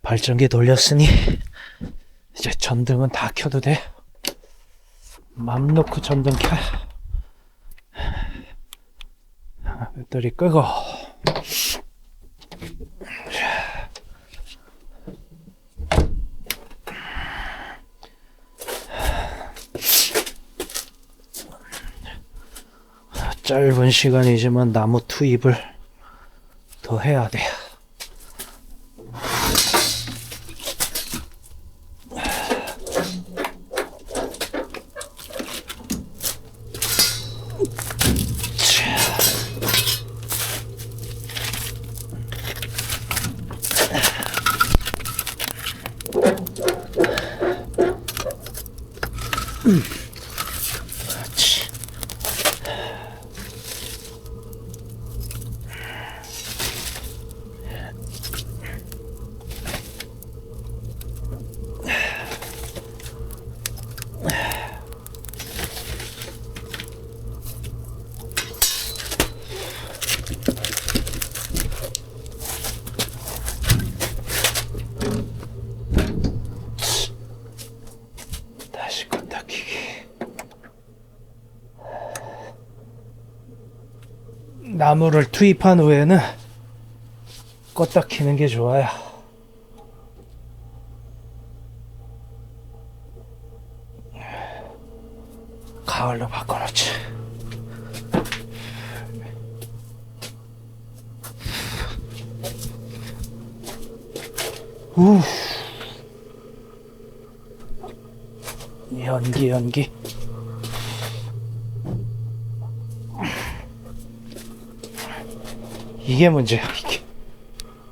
발전기 돌렸으니 이제 전등은 다 켜도 돼. 맘 놓고 전등 켜. 배터리 끄고. 짧은 시간이지만 나무 투입을 더 해야 돼. 그렇지. 다시 껐다 키기. 나무를 투입한 후에는 껐다 키는 게 좋아요. 가을로 바꿔놓지. 우 연기. 이게 문제야, 이게.